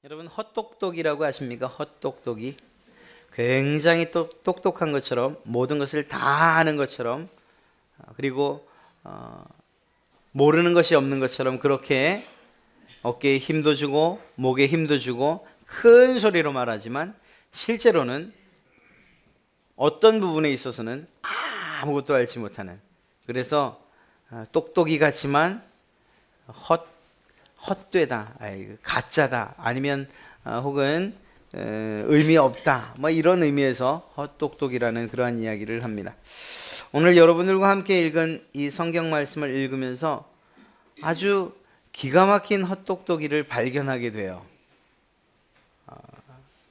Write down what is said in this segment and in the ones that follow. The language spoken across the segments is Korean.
여러분 헛똑똑이라고 아십니까? 헛똑똑이. 굉장히 똑똑한 것처럼 모든 것을 다 아는 것처럼 그리고 모르는 것이 없는 것처럼 그렇게 어깨에 힘도 주고 목에 힘도 주고 큰 소리로 말하지만 실제로는 어떤 부분에 있어서는 아무것도 알지 못하는, 그래서 똑똑이 같지만 헛되다, 가짜다, 아니면 혹은 의미 없다, 뭐 이런 의미에서 헛똑똑이라는 그러한 이야기를 합니다. 오늘 여러분들과 함께 읽은 이 성경 말씀을 읽으면서 아주 기가 막힌 헛똑똑이를 발견하게 돼요.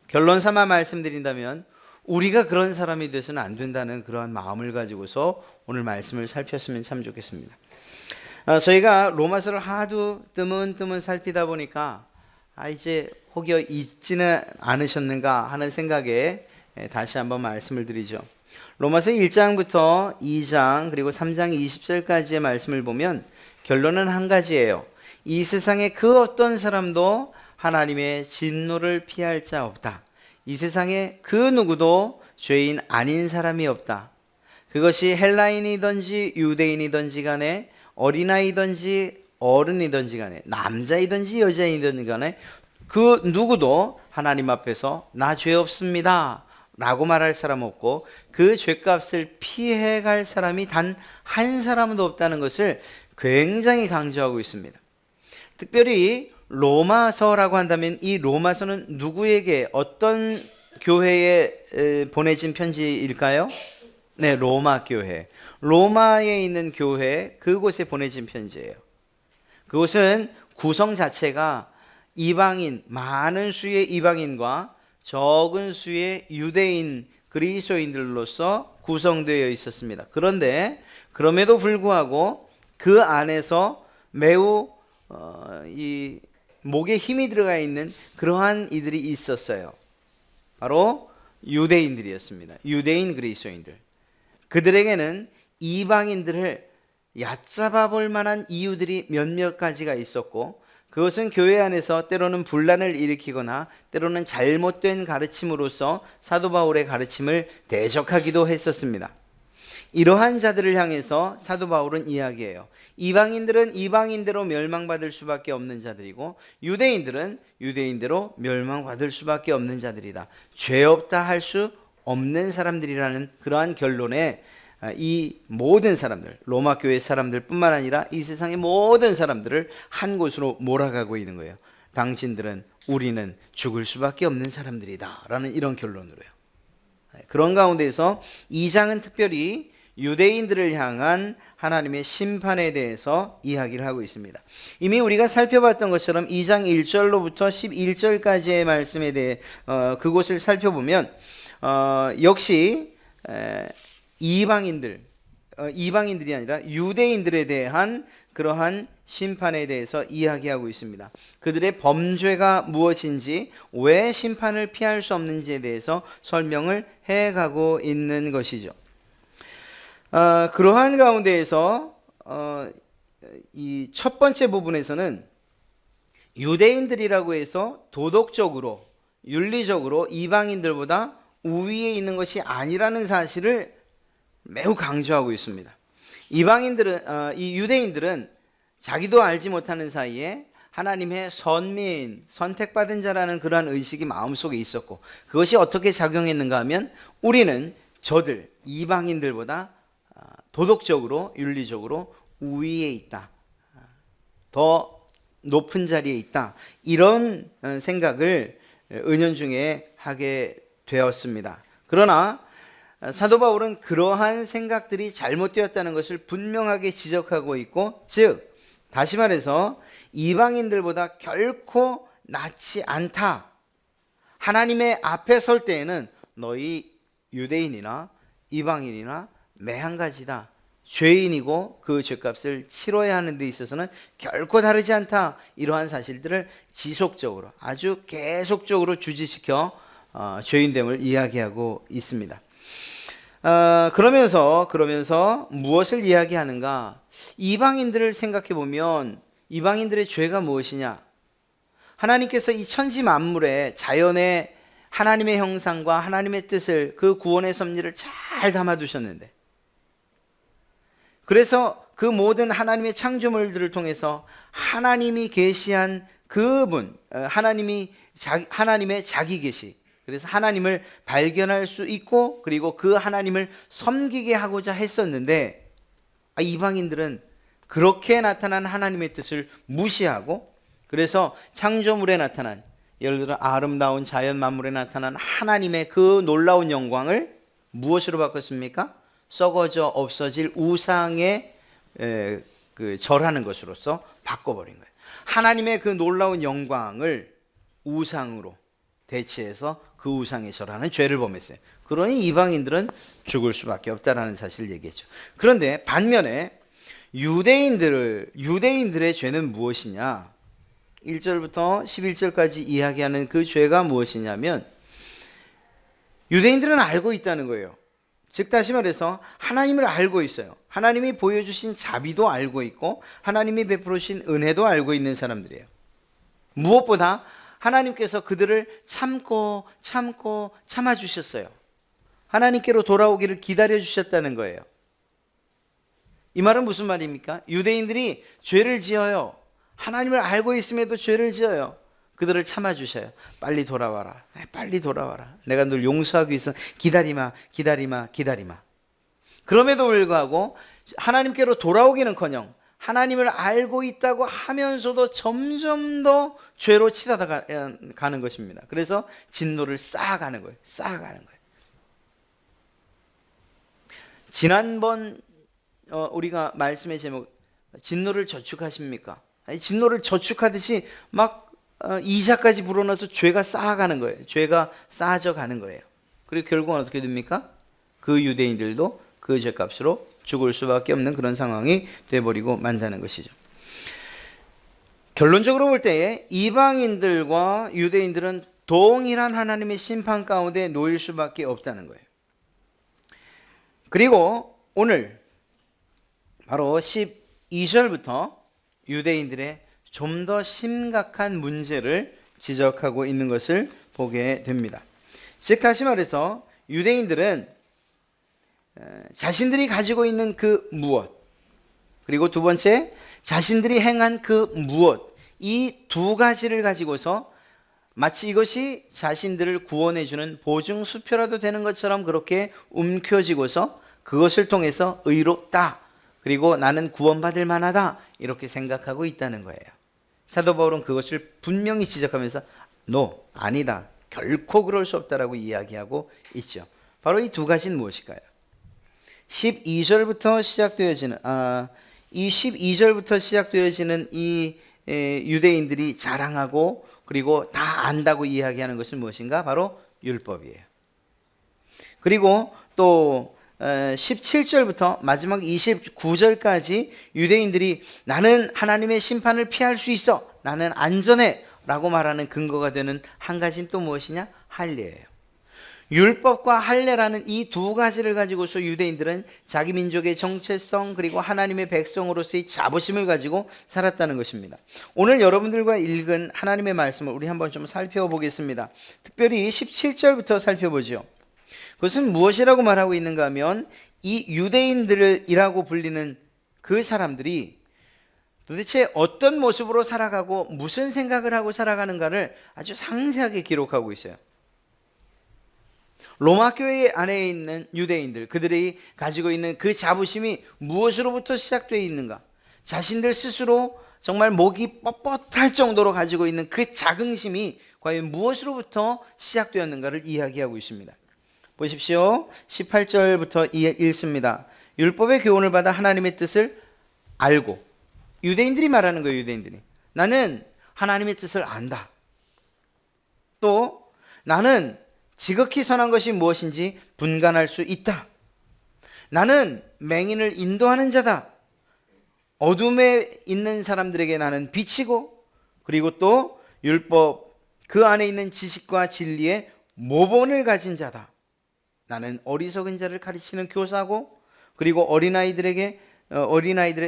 결론 삼아 말씀드린다면 우리가 그런 사람이 되서는 안 된다는 그러한 마음을 가지고서 오늘 말씀을 살폈으면 참 좋겠습니다. 저희가 로마서를 하도 뜨문뜨문 살피다 보니까 이제 혹여 잊지는 않으셨는가 하는 생각에 다시 한번 말씀을 드리죠. 로마서 1장부터 2장 그리고 3장 20절까지의 말씀을 보면 결론은 한 가지예요. 이 세상에 그 어떤 사람도 하나님의 진노를 피할 자 없다. 이 세상에 그 누구도 죄인 아닌 사람이 없다. 그것이 헬라인이든지 유대인이든지 간에 어린아이든지 어른이든지 간에 남자이든지 여자이든지 간에 그 누구도 하나님 앞에서 나 죄 없습니다 라고 말할 사람 없고 그 죄값을 피해갈 사람이 단 한 사람도 없다는 것을 굉장히 강조하고 있습니다. 특별히 로마서라고 한다면 이 로마서는 누구에게, 어떤 교회에 보내진 편지일까요? 네, 로마 교회. 로마에 있는 교회, 그곳에 보내진 편지예요. 그곳은 구성 자체가 이방인, 많은 수의 이방인과 적은 수의 유대인, 그리스도인들로서 구성되어 있었습니다. 그런데 그럼에도 불구하고 그 안에서 매우 이 목에 힘이 들어가 있는 그러한 이들이 있었어요. 바로 유대인들이었습니다. 유대인 그리스도인들. 그들에게는 이방인들을 얕잡아 볼 만한 이유들이 몇몇 가지가 있었고, 그것은 교회 안에서 때로는 분란을 일으키거나 때로는 잘못된 가르침으로써 사도 바울의 가르침을 대적하기도 했었습니다. 이러한 자들을 향해서 사도 바울은 이야기해요. 이방인들은 이방인대로 멸망받을 수밖에 없는 자들이고 유대인들은 유대인대로 멸망받을 수밖에 없는 자들이다. 죄 없다 할 수 없는 사람들이라는 그러한 결론에 이 모든 사람들, 로마 교회 사람들 뿐만 아니라 이 세상의 모든 사람들을 한 곳으로 몰아가고 있는 거예요. 당신들은, 우리는 죽을 수밖에 없는 사람들이다 라는 이런 결론으로요. 그런 가운데서 2장은 특별히 유대인들을 향한 하나님의 심판에 대해서 이야기를 하고 있습니다. 이미 우리가 살펴봤던 것처럼 2장 1절로부터 11절까지의 말씀에 대해 그곳을 살펴보면 역시 이방인들이 아니라 유대인들에 대한 그러한 심판에 대해서 이야기하고 있습니다. 그들의 범죄가 무엇인지, 왜 심판을 피할 수 없는지에 대해서 설명을 해가고 있는 것이죠. 그러한 가운데에서 이 첫 번째 부분에서는 유대인들이라고 해서 도덕적으로, 윤리적으로 이방인들보다 우위에 있는 것이 아니라는 사실을 매우 강조하고 있습니다. 이 유대인들은 자기도 알지 못하는 사이에 하나님의 선민, 선택받은 자라는 그러한 의식이 마음속에 있었고, 그것이 어떻게 작용했는가 하면 우리는 저들 이방인들보다 도덕적으로, 윤리적으로 우위에 있다, 더 높은 자리에 있다, 이런 생각을 은연중에 하게 되었습니다. 그러나 사도 바울은 그러한 생각들이 잘못되었다는 것을 분명하게 지적하고 있고, 즉 다시 말해서 이방인들보다 결코 낫지 않다. 하나님의 앞에 설 때에는 너희 유대인이나 이방인이나 매한가지다. 죄인이고 그 죄값을 치러야 하는 데 있어서는 결코 다르지 않다. 이러한 사실들을 지속적으로, 아주 계속적으로 주지시켜 죄인됨을 이야기하고 있습니다. 그러면서 무엇을 이야기하는가? 이방인들을 생각해 보면 이방인들의 죄가 무엇이냐? 하나님께서 이 천지 만물에 자연의 하나님의 형상과 하나님의 뜻을, 그 구원의 섭리를 잘 담아두셨는데, 그래서 그 모든 하나님의 창조물들을 통해서 하나님이 계시한 그분, 하나님의 자기 계시, 그래서 하나님을 발견할 수 있고 그리고 그 하나님을 섬기게 하고자 했었는데, 이방인들은 그렇게 나타난 하나님의 뜻을 무시하고, 그래서 창조물에 나타난, 예를 들어 아름다운 자연 만물에 나타난 하나님의 그 놀라운 영광을 무엇으로 바꿨습니까? 썩어져 없어질 우상에 절하는 것으로서 바꿔버린 거예요. 하나님의 그 놀라운 영광을 우상으로 대체해서 그 우상에 절하는 죄를 범했어요. 그러니 이방인들은 죽을 수밖에 없다라는 사실을 얘기했죠. 그런데 반면에 유대인들의 죄는 무엇이냐? 1절부터 11절까지 이야기하는 그 죄가 무엇이냐면, 유대인들은 알고 있다는 거예요. 즉 다시 말해서 하나님을 알고 있어요. 하나님이 보여주신 자비도 알고 있고 하나님이 베풀으신 은혜도 알고 있는 사람들이에요. 무엇보다 하나님께서 그들을 참고 참아주셨어요. 하나님께로 돌아오기를 기다려주셨다는 거예요. 이 말은 무슨 말입니까? 유대인들이 죄를 지어요. 하나님을 알고 있음에도 죄를 지어요. 그들을 참아주셔요. 빨리 돌아와라. 빨리 돌아와라. 내가 널 용서하기 위해서 기다리마. 그럼에도 불구하고 하나님께로 돌아오기는커녕 하나님을 알고 있다고 하면서도 점점 더 죄로 치닫아 가는 것입니다. 그래서 진노를 쌓아가는 거예요. 지난번 우리가 말씀의 제목, 진노를 저축하십니까? 진노를 저축하듯이 막 이자까지 불어넣어서 죄가 쌓아가는 거예요. 죄가 쌓아져 가는 거예요. 그리고 결국은 어떻게 됩니까? 그 유대인들도 그 죄값으로 죽을 수밖에 없는 그런 상황이 돼버리고 만다는 것이죠. 결론적으로 볼 때에 이방인들과 유대인들은 동일한 하나님의 심판 가운데 놓일 수밖에 없다는 거예요. 그리고 오늘 바로 12절부터 유대인들의 좀 더 심각한 문제를 지적하고 있는 것을 보게 됩니다. 즉 다시 말해서 유대인들은 자신들이 가지고 있는 그 무엇, 그리고 두 번째 자신들이 행한 그 무엇, 이 두 가지를 가지고서 마치 이것이 자신들을 구원해주는 보증수표라도 되는 것처럼 그렇게 움켜쥐고서 그것을 통해서 의롭다, 그리고 나는 구원받을 만하다, 이렇게 생각하고 있다는 거예요. 사도 바울은 그것을 분명히 지적하면서 아니다, 결코 그럴 수 없다라고 이야기하고 있죠. 바로 이 두 가지는 무엇일까요? 12절부터 시작되어지는 이 유대인들이 자랑하고 그리고 다 안다고 이야기하는 것은 무엇인가? 바로 율법이에요. 그리고 또 17절부터 마지막 29절까지 유대인들이 나는 하나님의 심판을 피할 수 있어, 나는 안전해 라고 말하는 근거가 되는 한 가지는 또 무엇이냐? 할례예요. 율법과 할례라는 이 두 가지를 가지고서 유대인들은 자기 민족의 정체성 그리고 하나님의 백성으로서의 자부심을 가지고 살았다는 것입니다. 오늘 여러분들과 읽은 하나님의 말씀을 우리 한번 좀 살펴보겠습니다. 특별히 17절부터 살펴보죠. 그것은 무엇이라고 말하고 있는가 하면, 이 유대인들이라고 불리는 그 사람들이 도대체 어떤 모습으로 살아가고 무슨 생각을 하고 살아가는가를 아주 상세하게 기록하고 있어요. 로마 교회 안에 있는 유대인들, 그들이 가지고 있는 그 자부심이 무엇으로부터 시작되어 있는가? 자신들 스스로 정말 목이 뻣뻣할 정도로 가지고 있는 그 자긍심이 과연 무엇으로부터 시작되었는가를 이야기하고 있습니다. 보십시오. 18절부터 읽습니다. 율법의 교훈을 받아 하나님의 뜻을 알고, 유대인들이 말하는 거예요. 유대인들이 나는 하나님의 뜻을 안다. 또 나는 지극히 선한 것이 무엇인지 분간할 수 있다. 나는 맹인을 인도하는 자다. 어둠에 있는 사람들에게 나는 빛이고, 그리고 또 율법 그 안에 있는 지식과 진리의 모본을 가진 자다. 나는 어리석은 자를 가르치는 교사고, 그리고 어린아이들의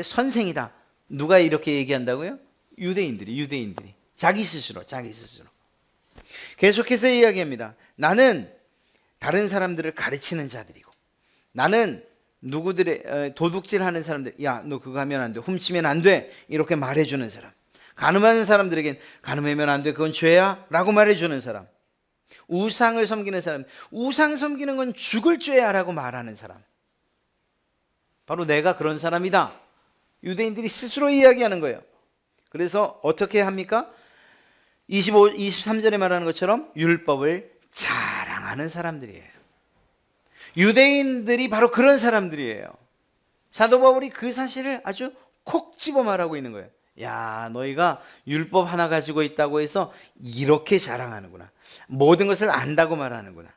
선생이다. 누가 이렇게 얘기한다고요? 유대인들이. 자기 스스로. 계속해서 이야기합니다. 나는 다른 사람들을 가르치는 자들이고, 나는 누구들의 도둑질하는 사람들, 야, 너 그거 하면 안 돼, 훔치면 안 돼, 이렇게 말해주는 사람. 간음하는 사람들에겐 간음하면 안 돼, 그건 죄야 라고 말해주는 사람. 우상을 섬기는 사람, 우상 섬기는 건 죽을 죄야 라고 말하는 사람. 바로 내가 그런 사람이다. 유대인들이 스스로 이야기하는 거예요. 그래서 어떻게 합니까? 23절에 말하는 것처럼 율법을 자랑하는 사람들이에요. 유대인들이 바로 그런 사람들이에요. 사도 바울이 그 사실을 아주 콕 집어 말하고 있는 거예요. 야, 너희가 율법 하나 가지고 있다고 해서 이렇게 자랑하는구나. 모든 것을 안다고 말하는구나.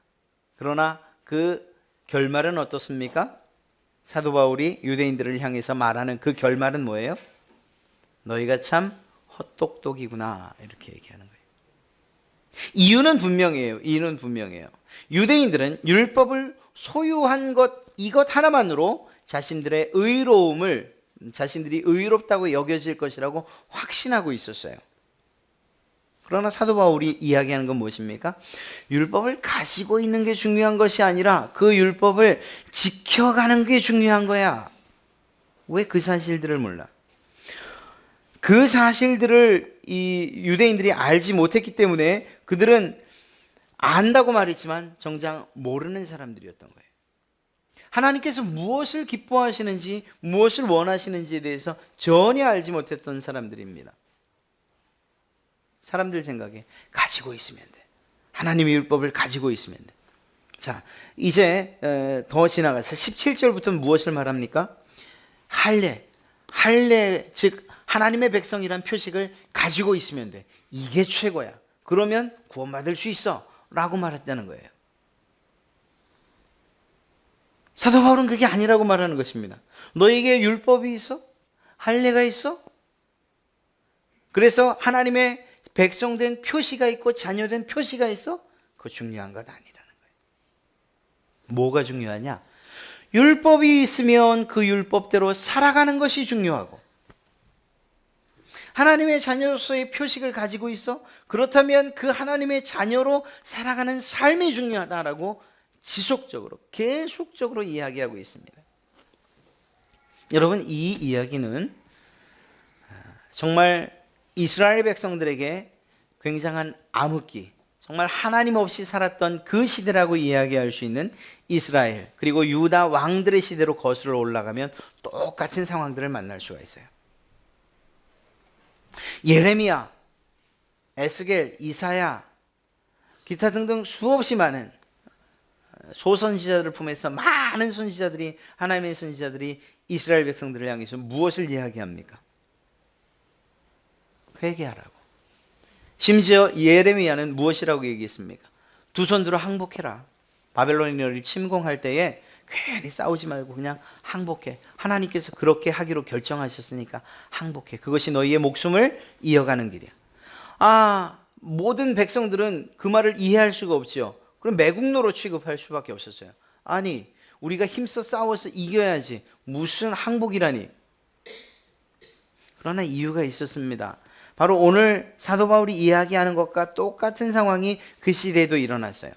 그러나 그 결말은 어떻습니까? 사도 바울이 유대인들을 향해서 말하는 그 결말은 뭐예요? 너희가 참 헛똑똑이구나, 이렇게 얘기하는 거예요. 이유는 분명해요. 유대인들은 율법을 소유한 것, 이것 하나만으로 자신들의 의로움을, 자신들이 의롭다고 여겨질 것이라고 확신하고 있었어요. 그러나 사도 바울이 이야기하는 건 무엇입니까? 율법을 가지고 있는 게 중요한 것이 아니라 그 율법을 지켜가는 게 중요한 거야. 왜 그 사실들을 몰라? 그 사실들을 이 유대인들이 알지 못했기 때문에 그들은 안다고 말했지만 정작 모르는 사람들이었던 거예요. 하나님께서 무엇을 기뻐하시는지, 무엇을 원하시는지에 대해서 전혀 알지 못했던 사람들입니다. 사람들 생각에 가지고 있으면 돼. 하나님의 율법을 가지고 있으면 돼. 자, 이제 더 지나가서 17절부터는 무엇을 말합니까? 할례, 즉 하나님의 백성이란 표식을 가지고 있으면 돼. 이게 최고야. 그러면 구원받을 수 있어 라고 말했다는 거예요. 사도 바울은 그게 아니라고 말하는 것입니다. 너에게 율법이 있어? 할례가 있어? 그래서 하나님의 백성된 표시가 있고 자녀된 표시가 있어? 그거 중요한 것 아니라는 거예요. 뭐가 중요하냐? 율법이 있으면 그 율법대로 살아가는 것이 중요하고, 하나님의 자녀로서의 표식을 가지고 있어? 그렇다면 그 하나님의 자녀로 살아가는 삶이 중요하다라고 지속적으로, 계속적으로 이야기하고 있습니다. 여러분, 이 이야기는 정말 이스라엘 백성들에게 굉장한 암흑기, 정말 하나님 없이 살았던 그 시대라고 이야기할 수 있는 이스라엘, 그리고 유다 왕들의 시대로 거슬러 올라가면 똑같은 상황들을 만날 수가 있어요. 예레미야, 에스겔, 이사야, 기타 등등 수없이 많은 소선지자들을 포함해서 많은 선지자들이, 하나님의 선지자들이 이스라엘 백성들을 향해서 무엇을 이야기합니까? 회개하라고. 심지어 예레미야는 무엇이라고 얘기했습니까? 두 손 들어 항복해라. 바벨론이 너를 침공할 때에 괜히 싸우지 말고 그냥 항복해. 하나님께서 그렇게 하기로 결정하셨으니까 항복해. 그것이 너희의 목숨을 이어가는 길이야. 모든 백성들은 그 말을 이해할 수가 없죠. 그럼 매국노로 취급할 수밖에 없었어요. 아니, 우리가 힘써 싸워서 이겨야지, 무슨 항복이라니. 그러나 이유가 있었습니다. 바로 오늘 사도 바울이 이야기하는 것과 똑같은 상황이 그 시대에도 일어났어요.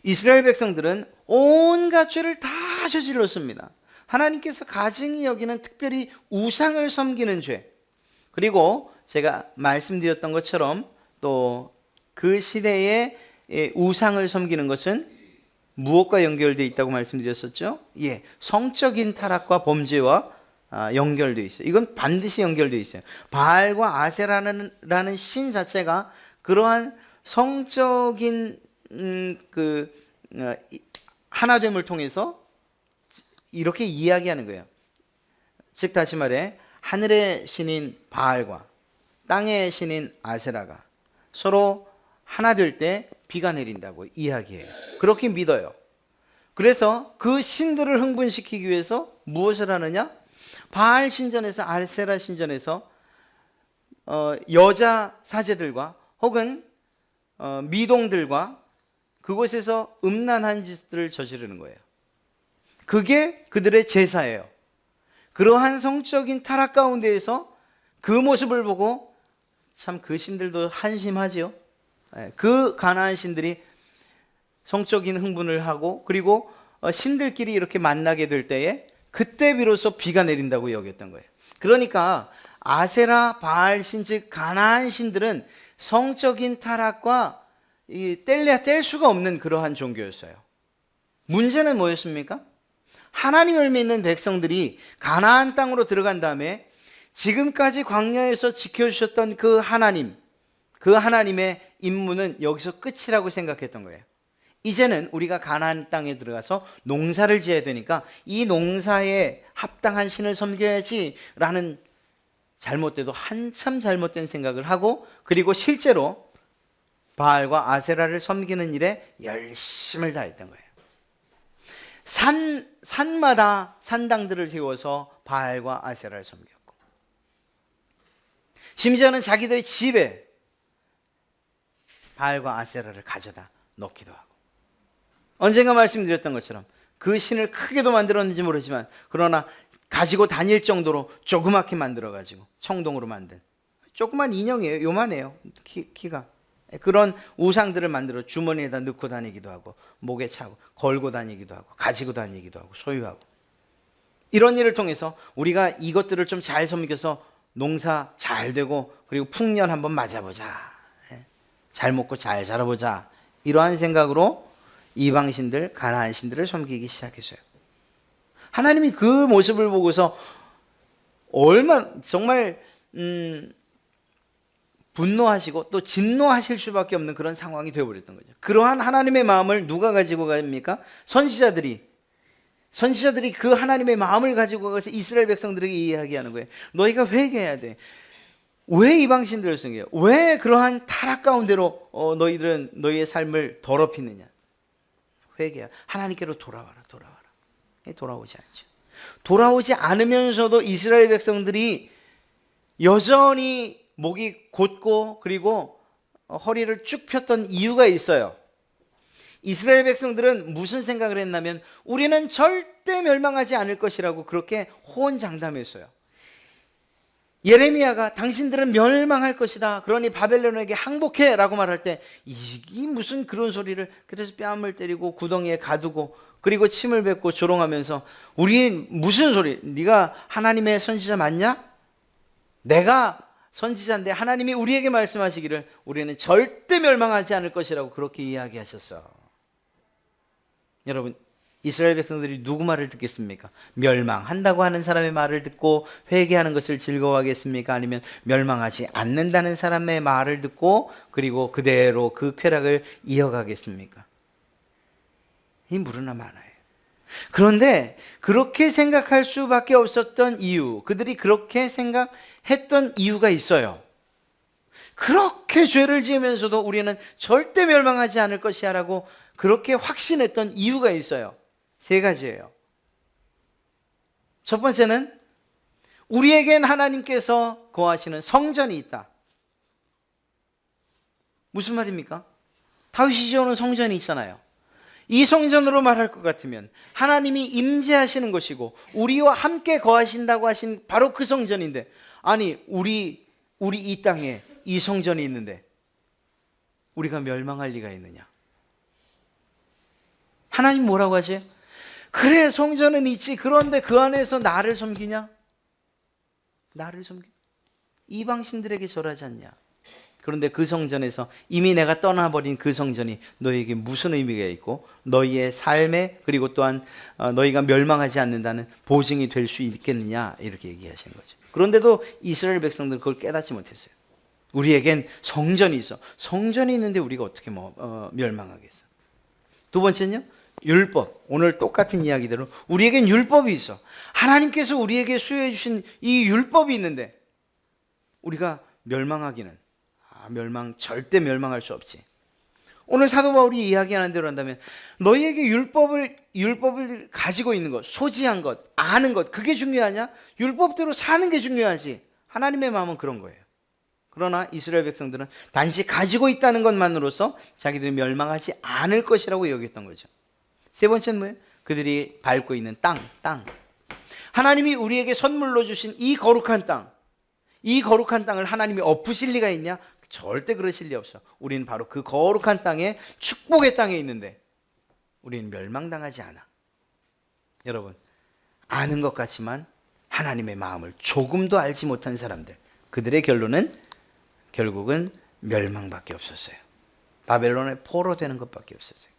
이스라엘 백성들은 온갖 죄를 다 저질렀습니다. 하나님께서 가증히 여기는 특별히 우상을 섬기는 죄, 그리고 제가 말씀드렸던 것처럼 또 그 시대에 우상을 섬기는 것은 무엇과 연결되어 있다고 말씀드렸었죠? 성적인 타락과 범죄와 연결되어 있어요. 이건 반드시 연결되어 있어요. 바알과 아세라는 신 자체가 그러한 성적인 하나됨을 통해서 이렇게 이야기하는 거예요. 즉 다시 말해, 하늘의 신인 바알과 땅의 신인 아세라가 서로 하나 될 때 비가 내린다고 이야기해요. 그렇게 믿어요. 그래서 그 신들을 흥분시키기 위해서 무엇을 하느냐? 바알 신전에서, 아세라 신전에서 여자 사제들과 혹은 미동들과 그곳에서 음란한 짓들을 저지르는 거예요. 그게 그들의 제사예요. 그러한 성적인 타락 가운데에서 그 모습을 보고 참 그 신들도 한심하지요. 그 가나안 신들이 성적인 흥분을 하고 그리고 신들끼리 이렇게 만나게 될 때에 그때 비로소 비가 내린다고 여겼던 거예요. 그러니까 아세라 바알 신, 즉 가나안 신들은 성적인 타락과 뗄래야 뗄 수가 없는 그러한 종교였어요. 문제는 뭐였습니까? 하나님을 믿는 백성들이 가나안 땅으로 들어간 다음에 지금까지 광야에서 지켜주셨던 그 하나님, 그 하나님의 임무는 여기서 끝이라고 생각했던 거예요. 이제는 우리가 가나안 땅에 들어가서 농사를 지어야 되니까 이 농사에 합당한 신을 섬겨야지라는 잘못돼도 한참 잘못된 생각을 하고 그리고 실제로 바알과 아세라를 섬기는 일에 열심을 다했던 거예요. 산마다 산당들을 세워서 바알과 아세라를 섬겼고 심지어는 자기들의 집에 바알과 아세라를 가져다 놓기도 하고 언젠가 말씀드렸던 것처럼 그 신을 크게도 만들었는지 모르지만 그러나 가지고 다닐 정도로 조그맣게 만들어가지고 청동으로 만든 조그만 인형이에요. 요만해요. 키가. 그런 우상들을 만들어 주머니에다 넣고 다니기도 하고 목에 차고 걸고 다니기도 하고 가지고 다니기도 하고 소유하고 이런 일을 통해서 우리가 이것들을 좀 잘 섬겨서 농사 잘 되고 그리고 풍년 한번 맞아보자. 잘 먹고 잘 살아보자. 이러한 생각으로 이방신들, 가나안 신들을 섬기기 시작했어요. 하나님이 그 모습을 보고서 얼마나 정말 분노하시고 또 진노하실 수밖에 없는 그런 상황이 되어버렸던 거죠. 그러한 하나님의 마음을 누가 가지고 갑니까? 선지자들이 그 하나님의 마음을 가지고 가서 이스라엘 백성들에게 이야기하는 거예요. 너희가 회개해야 돼. 왜 이방신들을 섬겨요? 왜 그러한 타락 가운데로 너희들은 너희의 삶을 더럽히느냐? 회개야. 하나님께로 돌아와라. 돌아오지 않죠. 돌아오지 않으면서도 이스라엘 백성들이 여전히 목이 곧고 그리고 허리를 쭉 폈던 이유가 있어요. 이스라엘 백성들은 무슨 생각을 했냐면 우리는 절대 멸망하지 않을 것이라고 그렇게 호언장담했어요. 예레미야가 당신들은 멸망할 것이다. 그러니 바벨론에게 항복해 라고 말할 때 이게 무슨 그런 소리를 그래서 뺨을 때리고 구덩이에 가두고 그리고 침을 뱉고 조롱하면서 우리 무슨 소리 네가 하나님의 선지자 맞냐? 내가 선지자인데 하나님이 우리에게 말씀하시기를 우리는 절대 멸망하지 않을 것이라고 그렇게 이야기하셨어. 여러분 이스라엘 백성들이 누구 말을 듣겠습니까? 멸망한다고 하는 사람의 말을 듣고 회개하는 것을 즐거워하겠습니까? 아니면 멸망하지 않는다는 사람의 말을 듣고 그리고 그대로 그 쾌락을 이어가겠습니까? 이 무르나 많아요. 그런데 그렇게 생각할 수밖에 없었던 이유, 그들이 그렇게 생각했던 이유가 있어요. 그렇게 죄를 지으면서도 우리는 절대 멸망하지 않을 것이야 라고 그렇게 확신했던 이유가 있어요. 세 가지예요. 첫 번째는 우리에겐 하나님께서 거하시는 성전이 있다. 무슨 말입니까? 다윗이 지어놓은 성전이 있잖아요. 이 성전으로 말할 것 같으면 하나님이 임재하시는 것이고 우리와 함께 거하신다고 하신 바로 그 성전인데 아니 우리 이 땅에 이 성전이 있는데 우리가 멸망할 리가 있느냐? 하나님 뭐라고 하세요? 그래 성전은 있지. 그런데 그 안에서 나를 섬기냐? 나를 섬기? 이방신들에게 절하지 않냐? 그런데 그 성전에서 이미 내가 떠나버린 그 성전이 너희에게 무슨 의미가 있고 너희의 삶에 그리고 또한 너희가 멸망하지 않는다는 보증이 될 수 있겠느냐 이렇게 얘기하시는 거죠. 그런데도 이스라엘 백성들은 그걸 깨닫지 못했어요. 우리에겐 성전이 있어. 성전이 있는데 우리가 어떻게 멸망하겠어? 두 번째는요. 율법. 오늘 똑같은 이야기대로 우리에겐 율법이 있어. 하나님께서 우리에게 수여해 주신 이 율법이 있는데 우리가 멸망하기는 절대 멸망할 수 없지. 오늘 사도 바울이 이야기하는 대로 한다면 너희에게 율법을 가지고 있는 것, 소지한 것, 아는 것 그게 중요하냐? 율법대로 사는 게 중요하지. 하나님의 마음은 그런 거예요. 그러나 이스라엘 백성들은 단지 가지고 있다는 것만으로서 자기들이 멸망하지 않을 것이라고 여겼던 거죠. 세 번째는 뭐예요? 그들이 밟고 있는 땅. 하나님이 우리에게 선물로 주신 이 거룩한 땅. 이 거룩한 땅을 하나님이 엎으실 리가 있냐? 절대 그러실 리 없어. 우리는 바로 그 거룩한 땅에, 축복의 땅에 있는데 우리는 멸망당하지 않아. 여러분, 아는 것 같지만 하나님의 마음을 조금도 알지 못한 사람들, 그들의 결론은 결국은 멸망밖에 없었어요. 바벨론의 포로 되는 것밖에 없었어요.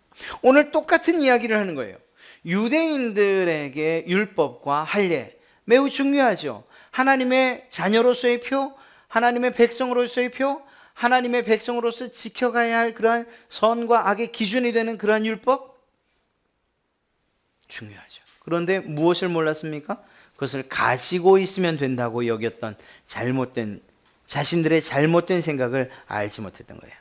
오늘 똑같은 이야기를 하는 거예요. 유대인들에게 율법과 할례 매우 중요하죠. 하나님의 자녀로서의 표, 하나님의 백성으로서의 표, 하나님의 백성으로서 지켜가야 할 그러한 선과 악의 기준이 되는 그러한 율법, 중요하죠. 그런데 무엇을 몰랐습니까? 그것을 가지고 있으면 된다고 여겼던 자신들의 잘못된 생각을 알지 못했던 거예요.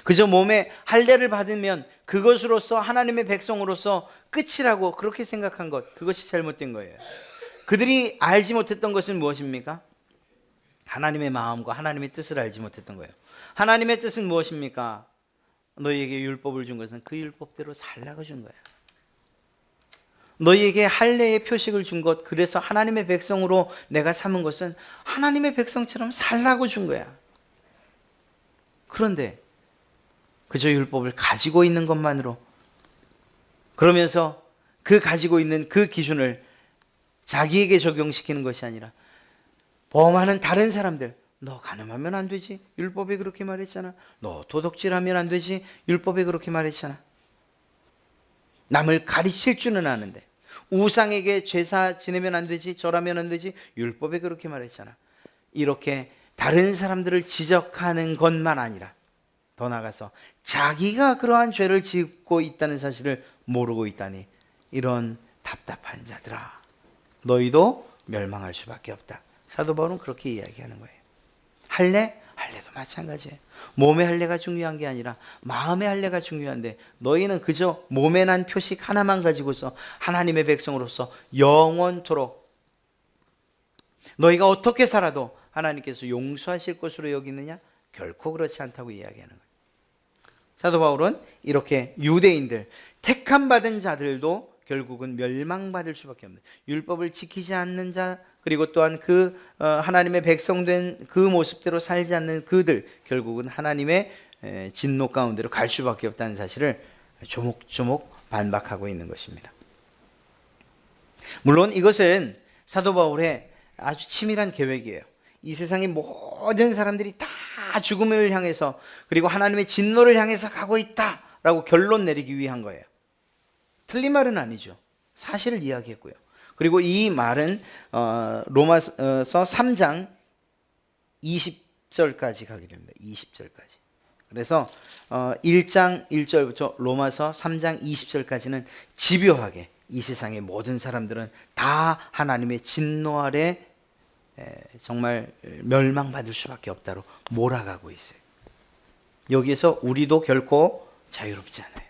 그저 몸에 할례를 받으면 그것으로서 하나님의 백성으로서 끝이라고 그렇게 생각한 것, 그것이 잘못된 거예요. 그들이 알지 못했던 것은 무엇입니까? 하나님의 마음과 하나님의 뜻을 알지 못했던 거예요. 하나님의 뜻은 무엇입니까? 너희에게 율법을 준 것은 그 율법대로 살라고 준 거예요. 너희에게 할례의 표식을 준 것, 그래서 하나님의 백성으로 내가 삼은 것은 하나님의 백성처럼 살라고 준 거야. 그런데 그저 율법을 가지고 있는 것만으로, 그러면서 그 가지고 있는 그 기준을 자기에게 적용시키는 것이 아니라 범하는 다른 사람들, 너 간음하면 안 되지, 율법에 그렇게 말했잖아. 너 도둑질하면 안 되지, 율법에 그렇게 말했잖아. 남을 가르칠 줄은 아는데 우상에게 제사 지내면 안 되지, 절하면 안 되지, 율법에 그렇게 말했잖아. 이렇게 다른 사람들을 지적하는 것만 아니라 더 나아가서 자기가 그러한 죄를 짓고 있다는 사실을 모르고 있다니, 이런 답답한 자들아, 너희도 멸망할 수밖에 없다. 사도 바울은 그렇게 이야기하는 거예요. 할례도 마찬가지예요. 몸의 할례가 중요한 게 아니라 마음의 할례가 중요한데, 너희는 그저 몸에 난 표식 하나만 가지고서 하나님의 백성으로서 영원토록 너희가 어떻게 살아도 하나님께서 용서하실 것으로 여기느냐? 결코 그렇지 않다고 이야기하는 거예요. 사도 바울은 이렇게 유대인들, 택함 받은 자들도 결국은 멸망받을 수밖에 없는, 율법을 지키지 않는 자, 그리고 또한 그 하나님의 백성된 그 모습대로 살지 않는 그들, 결국은 하나님의 진노 가운데로 갈 수밖에 없다는 사실을 조목조목 반박하고 있는 것입니다. 물론 이것은 사도 바울의 아주 치밀한 계획이에요. 이 세상의 모든 사람들이 다 죽음을 향해서, 그리고 하나님의 진노를 향해서 가고 있다라고 결론 내리기 위한 거예요. 틀린 말은 아니죠. 사실을 이야기했고요. 그리고 이 말은 로마서 3장 20절까지 가게 됩니다. 20절까지. 그래서 1장 1절부터 로마서 3장 20절까지는 집요하게 이 세상의 모든 사람들은 다 하나님의 진노 아래 정말 멸망받을 수밖에 없다로 몰아가고 있어요. 여기에서 우리도 결코 자유롭지 않아요.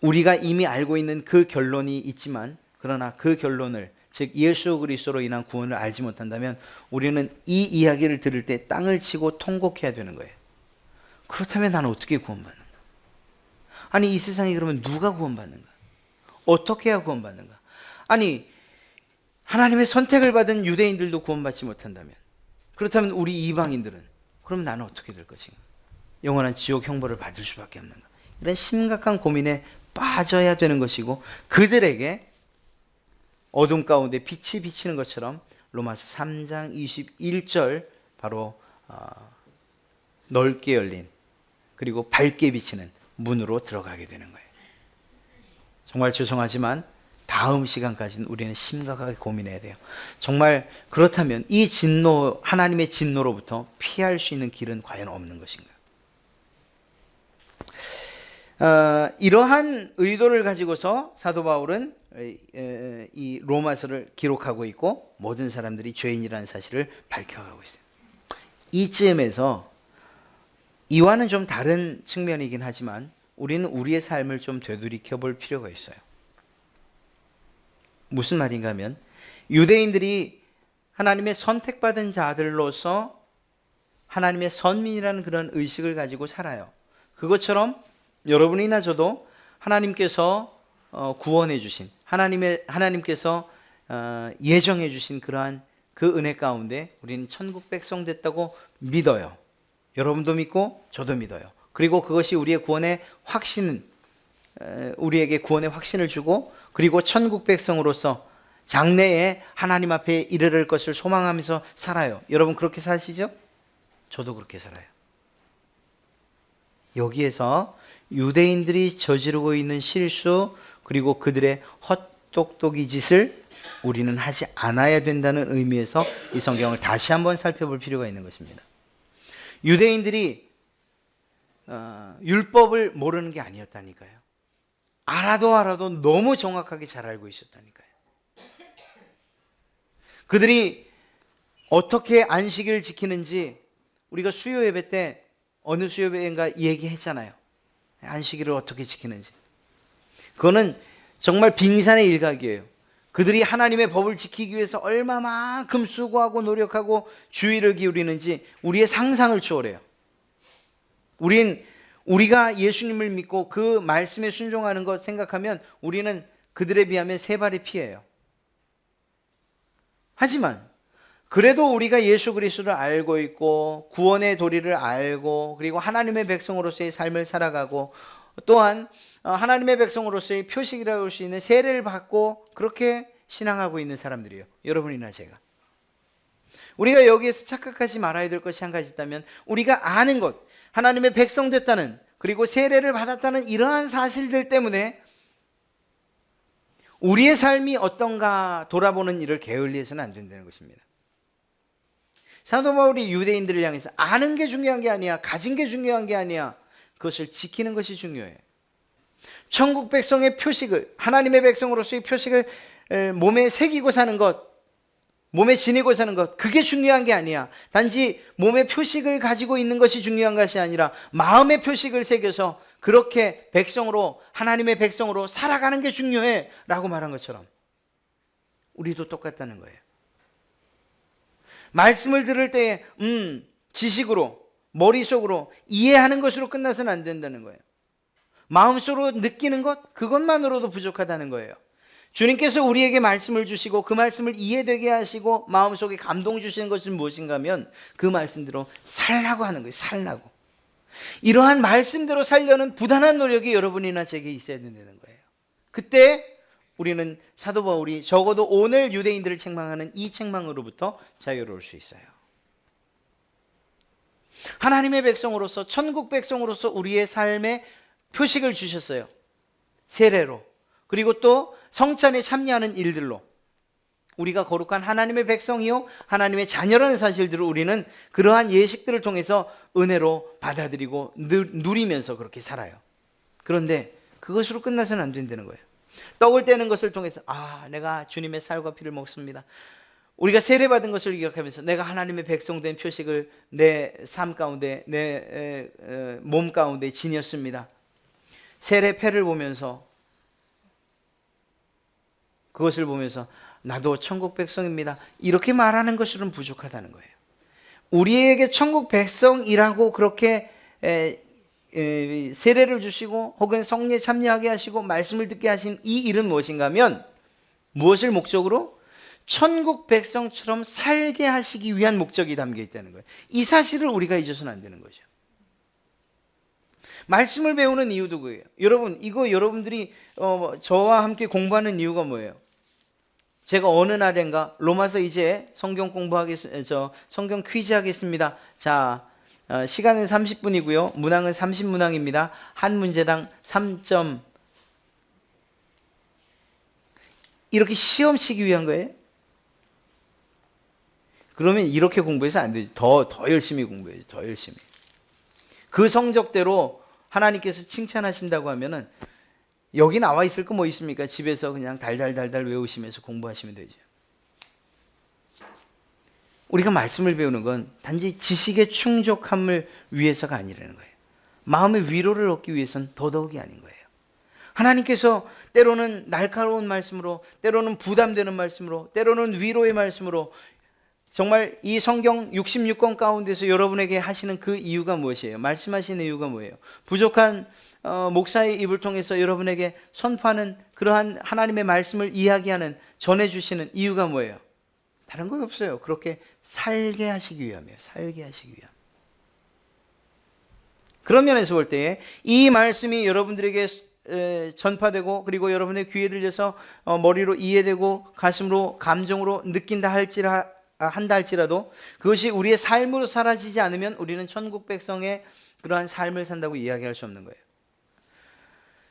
우리가 이미 알고 있는 그 결론이 있지만, 그러나 그 결론을, 즉 예수 그리스도로 인한 구원을 알지 못한다면 우리는 이 이야기를 들을 때 땅을 치고 통곡해야 되는 거예요. 그렇다면 나는 어떻게 구원받는가? 아니, 이 세상에 그러면 누가 구원받는가? 어떻게 해야 구원받는가? 아니, 하나님의 선택을 받은 유대인들도 구원받지 못한다면, 그렇다면 우리 이방인들은, 그럼 나는 어떻게 될 것인가? 영원한 지옥 형벌을 받을 수밖에 없는가? 이런 심각한 고민에 빠져야 되는 것이고, 그들에게 어둠 가운데 빛이 비치는 것처럼 로마서 3장 21절, 바로 넓게 열린 그리고 밝게 비치는 문으로 들어가게 되는 거예요. 정말 죄송하지만 다음 시간까지는 우리는 심각하게 고민해야 돼요. 정말 그렇다면 이 진노, 하나님의 진노로부터 피할 수 있는 길은 과연 없는 것인가? 이러한 의도를 가지고서 사도 바울은 이 로마서를 기록하고 있고, 모든 사람들이 죄인이라는 사실을 밝혀가고 있어요. 이쯤에서 이와는 좀 다른 측면이긴 하지만 우리는 우리의 삶을 좀 되돌이켜 볼 필요가 있어요. 무슨 말인가 하면, 유대인들이 하나님의 선택받은 자들로서 하나님의 선민이라는 그런 의식을 가지고 살아요. 그것처럼 여러분이나 저도 하나님께서 구원해 주신, 하나님께서 예정해 주신 그러한 그 은혜 가운데 우리는 천국 백성 됐다고 믿어요. 여러분도 믿고 저도 믿어요. 그리고 그것이 우리의 구원의 확신, 우리에게 구원의 확신을 주고, 그리고 천국 백성으로서 장래에 하나님 앞에 이르를 것을 소망하면서 살아요. 여러분 그렇게 사시죠? 저도 그렇게 살아요. 여기에서 유대인들이 저지르고 있는 실수, 그리고 그들의 헛똑똑이 짓을 우리는 하지 않아야 된다는 의미에서 이 성경을 다시 한번 살펴볼 필요가 있는 것입니다. 유대인들이 율법을 모르는 게 아니었다니까요. 알아도 너무 정확하게 잘 알고 있었다니까요. 그들이 어떻게 안식일을 지키는지 우리가 수요 예배 때 어느 수요 예배인가 얘기했잖아요. 안식일을 어떻게 지키는지. 그거는 정말 빙산의 일각이에요. 그들이 하나님의 법을 지키기 위해서 얼마만큼 수고하고 노력하고 주의를 기울이는지 우리의 상상을 초월해요. 우리가 예수님을 믿고 그 말씀에 순종하는 것 생각하면 우리는 그들에 비하면 세 발의 피예요. 하지만 그래도 우리가 예수 그리스도를 알고 있고 구원의 도리를 알고, 그리고 하나님의 백성으로서의 삶을 살아가고, 또한 하나님의 백성으로서의 표식이라고 할 수 있는 세례를 받고 그렇게 신앙하고 있는 사람들이에요. 여러분이나 제가. 우리가 여기에서 착각하지 말아야 될 것이 한 가지 있다면, 우리가 아는 것, 하나님의 백성 됐다는, 그리고 세례를 받았다는 이러한 사실들 때문에 우리의 삶이 어떤가 돌아보는 일을 게을리해서는 안 된다는 것입니다. 사도 바울이 유대인들을 향해서 아는 게 중요한 게 아니야, 가진 게 중요한 게 아니야, 그것을 지키는 것이 중요해요. 천국 백성의 표식을, 하나님의 백성으로서의 표식을 몸에 새기고 사는 것, 몸에 지니고 사는 것, 그게 중요한 게 아니야. 단지 몸의 표식을 가지고 있는 것이 중요한 것이 아니라 마음의 표식을 새겨서 그렇게 백성으로, 하나님의 백성으로 살아가는 게 중요해 라고 말한 것처럼 우리도 똑같다는 거예요. 말씀을 들을 때 지식으로, 머릿속으로 이해하는 것으로 끝나서는 안 된다는 거예요. 마음속으로 느끼는 것, 그것만으로도 부족하다는 거예요. 주님께서 우리에게 말씀을 주시고 그 말씀을 이해되게 하시고 마음속에 감동 주시는 것은 무엇인가 하면 그 말씀대로 살라고 하는 거예요. 살라고. 이러한 말씀대로 살려는 부단한 노력이 여러분이나 제게 있어야 된다는 거예요. 그때 우리는 사도 바울이 적어도 오늘 유대인들을 책망하는 이 책망으로부터 자유로울 수 있어요. 하나님의 백성으로서, 천국 백성으로서 우리의 삶에 표식을 주셨어요. 세례로, 그리고 또 성찬에 참여하는 일들로. 우리가 거룩한 하나님의 백성이요 하나님의 자녀라는 사실들을 우리는 그러한 예식들을 통해서 은혜로 받아들이고 누리면서 그렇게 살아요. 그런데 그것으로 끝나서는 안 된다는 거예요. 떡을 떼는 것을 통해서 내가 주님의 살과 피를 먹습니다. 우리가 세례받은 것을 기억하면서 내가 하나님의 백성된 표식을 내 삶 가운데, 내 몸 가운데 지녔습니다. 세례패를 보면서, 그것을 보면서 나도 천국 백성입니다, 이렇게 말하는 것으로는 부족하다는 거예요. 우리에게 천국 백성이라고 그렇게 세례를 주시고 혹은 성례에 참여하게 하시고 말씀을 듣게 하신 이 일은 무엇인가 하면, 무엇을 목적으로? 천국 백성처럼 살게 하시기 위한 목적이 담겨 있다는 거예요. 이 사실을 우리가 잊어서는 안 되는 거죠. 말씀을 배우는 이유도 그거예요. 여러분, 이거 여러분들이 저와 함께 공부하는 이유가 뭐예요? 제가 어느 날인가 로마서 이제 성경 성경 퀴즈 하겠습니다. 자, 시간은 30분이고요. 문항은 30문항입니다. 한 문제당 3점. 이렇게 시험 치기 위한 거예요? 그러면 이렇게 공부해서 안 되죠. 더 열심히 공부해야죠. 더 열심히. 그 성적대로 하나님께서 칭찬하신다고 하면은 여기 나와 있을 거 뭐 있습니까? 집에서 그냥 달달달달 외우시면서 공부하시면 되죠. 우리가 말씀을 배우는 건 단지 지식의 충족함을 위해서가 아니라는 거예요. 마음의 위로를 얻기 위해서는 더더욱이 아닌 거예요. 하나님께서 때로는 날카로운 말씀으로, 때로는 부담되는 말씀으로, 때로는 위로의 말씀으로, 정말 이 성경 66권 가운데서 여러분에게 하시는 그 이유가 무엇이에요? 말씀하시는 이유가 뭐예요? 부족한 목사의 입을 통해서 여러분에게 선포하는 그러한 하나님의 말씀을 이야기하는, 전해주시는 이유가 뭐예요? 다른 건 없어요. 그렇게 살게 하시기 위함이에요. 살게 하시기 위함. 그런 면에서 볼 때 이 말씀이 여러분들에게 전파되고 그리고 여러분의 귀에 들려서 머리로 이해되고 가슴으로 감정으로 느낀다 한다 할지라도 그것이 우리의 삶으로 사라지지 않으면 우리는 천국 백성의 그러한 삶을 산다고 이야기할 수 없는 거예요.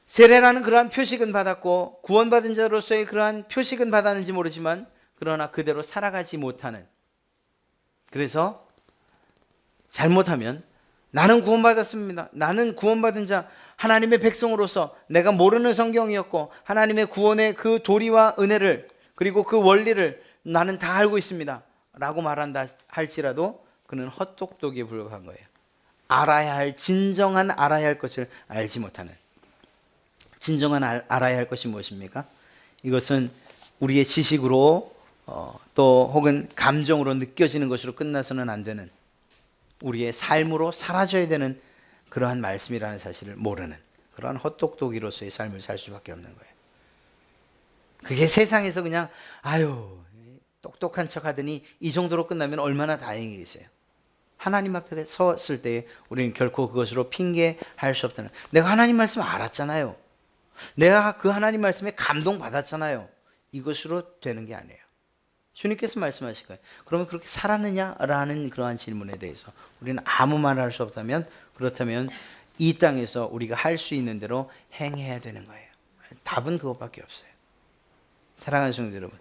세례라는 그러한 표식은 받았고 구원받은 자로서의 그러한 표식은 받았는지 모르지만 그러나 그대로 살아가지 못하는, 그래서 잘못하면 나는 구원받았습니다, 나는 구원받은 자, 하나님의 백성으로서 내가 모르는 성경이었고 하나님의 구원의 그 도리와 은혜를 그리고 그 원리를 나는 다 알고 있습니다 라고 말한다 할지라도 그는 헛똑똑이에 불과한 거예요. 알아야 할, 진정한 알아야 할 것을 알지 못하는. 진정한 알아야 할 것이 무엇입니까? 이것은 우리의 지식으로 또 혹은 감정으로 느껴지는 것으로 끝나서는 안 되는, 우리의 삶으로 사라져야 되는 그러한 말씀이라는 사실을 모르는 그러한 헛똑똑이로서의 삶을 살 수밖에 없는 거예요. 그게 세상에서 그냥 아유 똑똑한 척 하더니 이 정도로 끝나면 얼마나 다행이겠어요. 하나님 앞에 섰을 때 우리는 결코 그것으로 핑계할 수 없다는, 내가 하나님 말씀 알았잖아요, 내가 그 하나님 말씀에 감동받았잖아요, 이것으로 되는 게 아니에요. 주님께서 말씀하실 거예요. 그러면 그렇게 살았느냐라는 그러한 질문에 대해서 우리는 아무 말을 할 수 없다면, 그렇다면 이 땅에서 우리가 할 수 있는 대로 행해야 되는 거예요. 답은 그것밖에 없어요. 사랑하는 성도 여러분,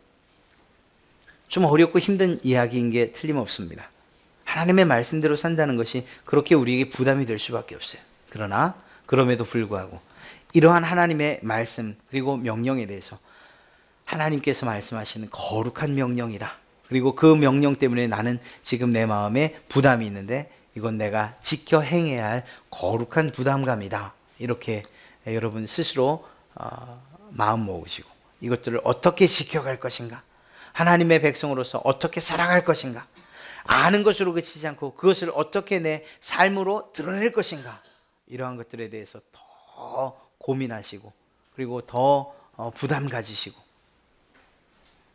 좀 어렵고 힘든 이야기인 게 틀림없습니다. 하나님의 말씀대로 산다는 것이 그렇게 우리에게 부담이 될 수밖에 없어요. 그러나 그럼에도 불구하고 이러한 하나님의 말씀 그리고 명령에 대해서 하나님께서 말씀하시는 거룩한 명령이다, 그리고 그 명령 때문에 나는 지금 내 마음에 부담이 있는데 이건 내가 지켜 행해야 할 거룩한 부담감이다, 이렇게 여러분 스스로 마음 먹으시고 이것들을 어떻게 지켜갈 것인가, 하나님의 백성으로서 어떻게 살아갈 것인가, 아는 것으로 그치지 않고 그것을 어떻게 내 삶으로 드러낼 것인가, 이러한 것들에 대해서 더 고민하시고 그리고 더 부담 가지시고,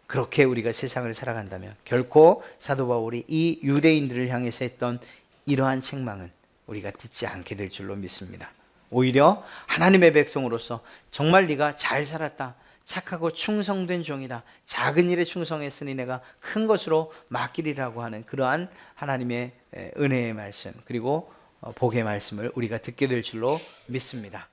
그렇게 우리가 세상을 살아간다면 결코 사도 바울이 이 유대인들을 향해서 했던 이러한 책망은 우리가 듣지 않게 될 줄로 믿습니다. 오히려 하나님의 백성으로서 정말 네가 잘 살았다, 착하고 충성된 종이다, 작은 일에 충성했으니 내가 큰 것으로 맡기리라고 하는 그러한 하나님의 은혜의 말씀 그리고 복의 말씀을 우리가 듣게 될 줄로 믿습니다.